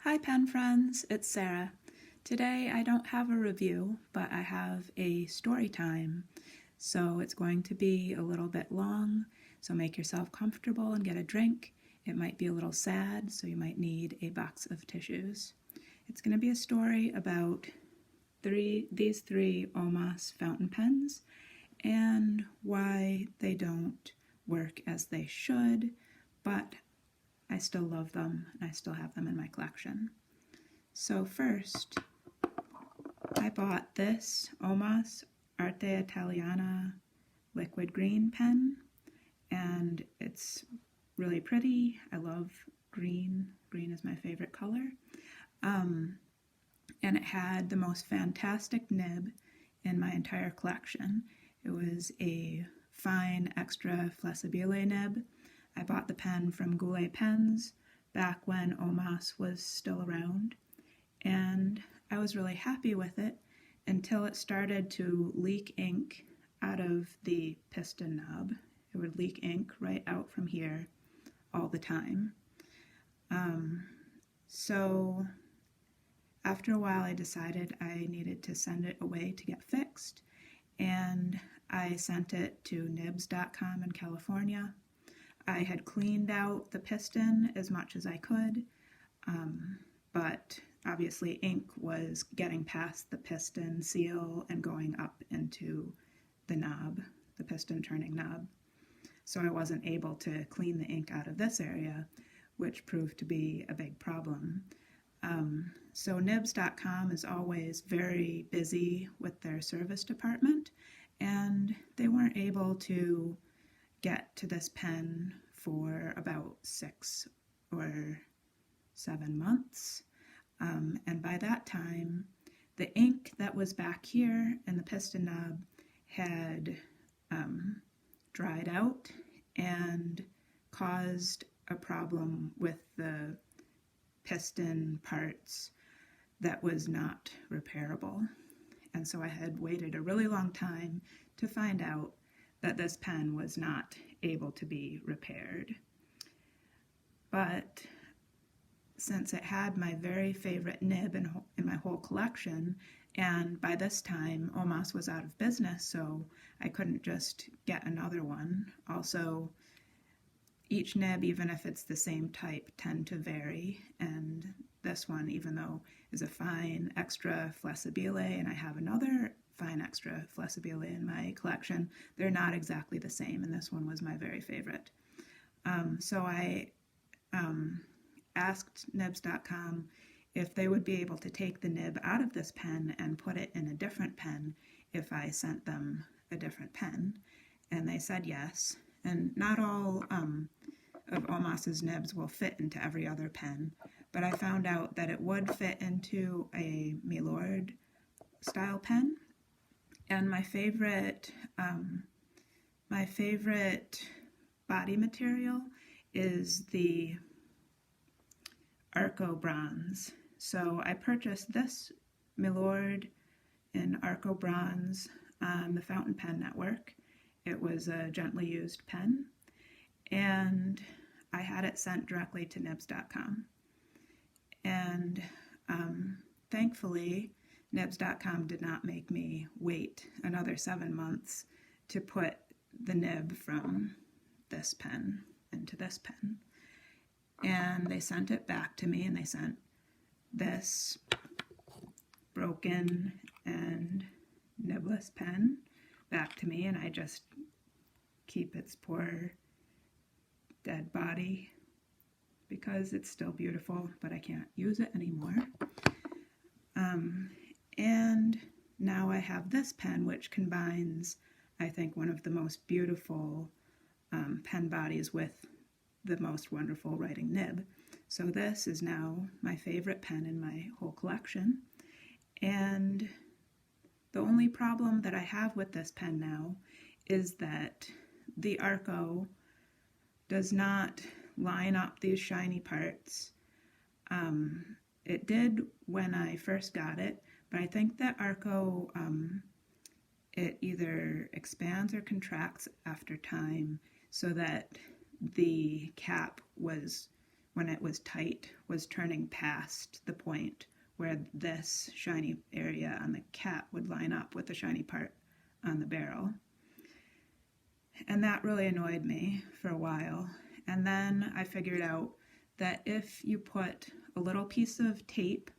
Hi pen friends, it's Sarah. Today I don't have a review, but I have a story time. So it's going to be a little bit long, so make yourself comfortable and get a drink. It might be a little sad, so you might need a box of tissues. It's going to be a story about these three Omas fountain pens and why they don't work as they should, but I still love them and I still have them in my collection. So first, I bought this Omas Arte Italiana liquid green pen, and it's really pretty. I love green. Green is my favorite color. And it had the most fantastic nib in my entire collection. It was a fine extra flessibile nib. I bought the pen from Goulet Pens back when Omas was still around, and I was really happy with it until it started to leak ink out of the piston knob. It would leak ink right out from here all the time. So after a while I decided I needed to send it away to get fixed, and I sent it to nibs.com in California. I had cleaned out the piston as much as I could, but obviously ink was getting past the piston seal and going up into the knob, the piston turning knob. So I wasn't able to clean the ink out of this area, which proved to be a big problem. So nibs.com is always very busy with their service department, and they weren't able to get to this pen for about 6 or 7 months. And by that time, the ink that was back here in the piston knob had dried out and caused a problem with the piston parts that was not repairable. And so I had waited a really long time to find out that this pen was not able to be repaired. But since it had my very favorite nib in my whole collection, and by this time Omas was out of business, so I couldn't just get another one. Also, each nib, even if it's the same type, tend to vary, and this one, even though is a fine extra flessibile, and I have another fine extra flessibile in my collection, they're not exactly the same, and this one was my very favorite. So I asked nibs.com if they would be able to take the nib out of this pen and put it in a different pen if I sent them a different pen, and they said yes. And not all of Omas's nibs will fit into every other pen, but I found out that it would fit into a Milord style pen. And my favorite body material is the Arco Bronze. So I purchased this Milord in Arco Bronze on the Fountain Pen Network. It was a gently used pen, and I had it sent directly to nibs.com. And thankfully, nibs.com did not make me wait another 7 months to put the nib from this pen into this pen. And they sent it back to me, and they sent this broken and nibless pen back to me, and I just keep its poor dead body because it's still beautiful, but I can't use it anymore. And now I have this pen, which combines, I think, one of the most beautiful pen bodies with the most wonderful writing nib. So this is now my favorite pen in my whole collection. And the only problem that I have with this pen now is that the Arco does not line up these shiny parts. It did when I first got it, but I think that Arco, it either expands or contracts after time, so that the cap was when it was tight, was turning past the point where this shiny area on the cap would line up with the shiny part on the barrel. And that really annoyed me for a while. And then I figured out that if you put a little piece of tape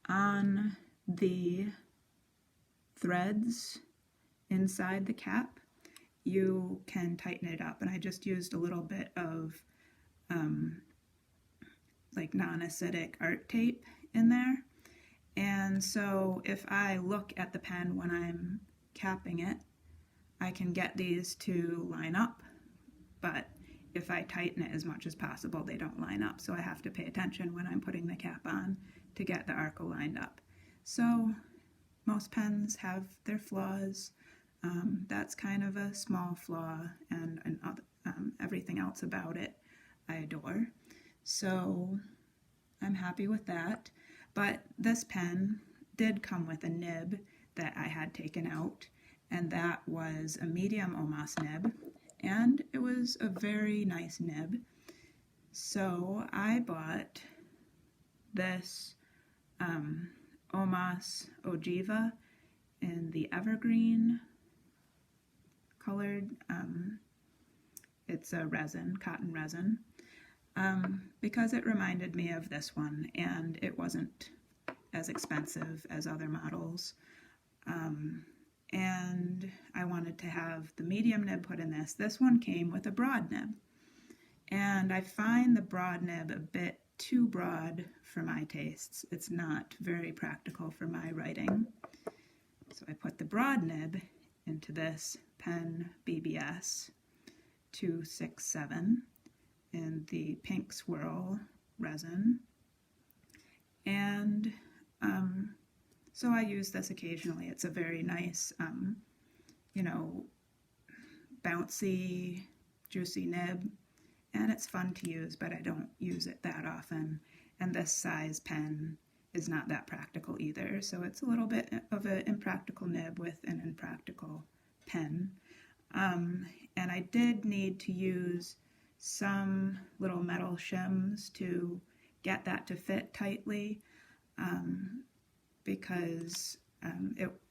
on the threads inside the cap, you can tighten it up. And I just used a little bit of like non-acidic art tape in there. And so if I look at the pen when I'm capping it, I can get these to line up, but if I tighten it as much as possible, they don't line up. So I have to pay attention when I'm putting the cap on to get the Arco lined up. So most pens have their flaws. That's kind of a small flaw, and everything else about it I adore. So I'm happy with that. But this pen did come with a nib that I had taken out, and that was a medium Omas nib, and it was a very nice nib. So I bought this Omas Ogiva in the evergreen colored, it's a resin, cotton resin, because it reminded me of this one, and it wasn't as expensive as other models. And I wanted to have the medium nib put in this. This one came with a broad nib, and I find the broad nib a bit too broad for my tastes. It's not very practical for my writing. So I put the broad nib into this pen BBS 267 in the pink swirl resin, and so I use this occasionally. It's a very nice, bouncy, juicy nib, and it's fun to use, but I don't use it that often. And this size pen is not that practical either, so it's a little bit of an impractical nib with an impractical pen. And I did need to use some little metal shims to get that to fit tightly, because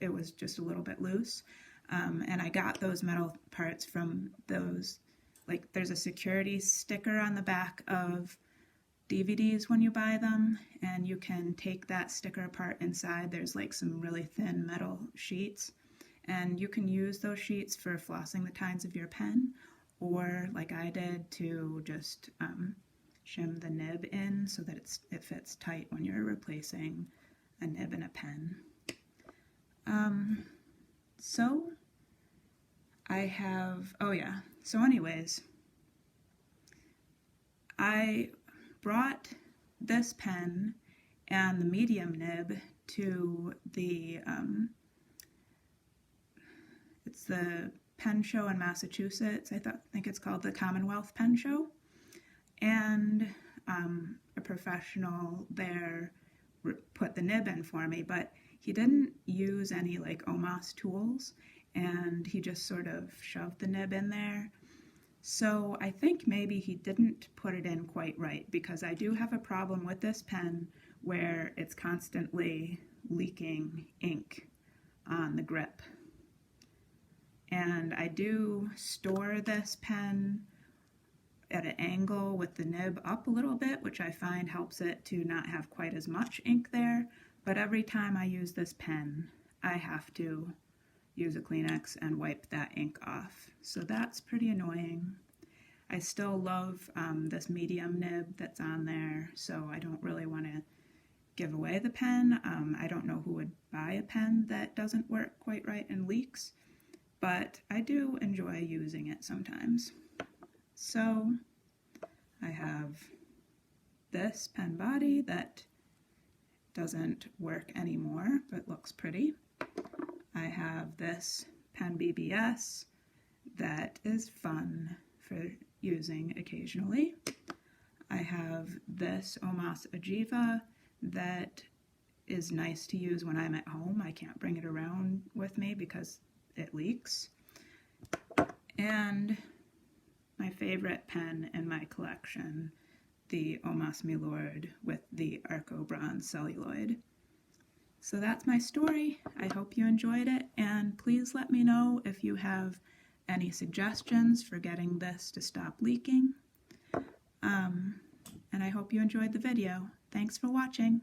it was just a little bit loose. And I got those metal parts from those, like there's a security sticker on the back of DVDs when you buy them, and you can take that sticker apart inside. There's like some really thin metal sheets, and you can use those sheets for flossing the tines of your pen, or like I did, to just shim the nib in so that it fits tight when you're replacing a nib in a pen. So I have, so anyways, I brought this pen and the medium nib to the, it's the pen show in Massachusetts. I think it's called the Commonwealth Pen Show, and a professional there put the nib in for me, but he didn't use any like Omas tools, and he just sort of shoved the nib in there. So I think maybe he didn't put it in quite right, because I do have a problem with this pen where it's constantly leaking ink on the grip. And I do store this pen at an angle with the nib up a little bit, which I find helps it to not have quite as much ink there. But every time I use this pen, I have to use a Kleenex and wipe that ink off. So that's pretty annoying. I still love this medium nib that's on there, so I don't really want to give away the pen. I don't know who would buy a pen that doesn't work quite right and leaks, but I do enjoy using it sometimes. So I have this pen body that doesn't work anymore, but looks pretty. I have this pen BBS that is fun for using occasionally. I have this Omas Ogiva that is nice to use when I'm at home. I can't bring it around with me because it leaks. And my favorite pen in my collection, the Omas Milord with the Arco Bronze celluloid. So that's my story. I hope you enjoyed it, and please let me know if you have any suggestions for getting this to stop leaking. And I hope you enjoyed the video. Thanks for watching.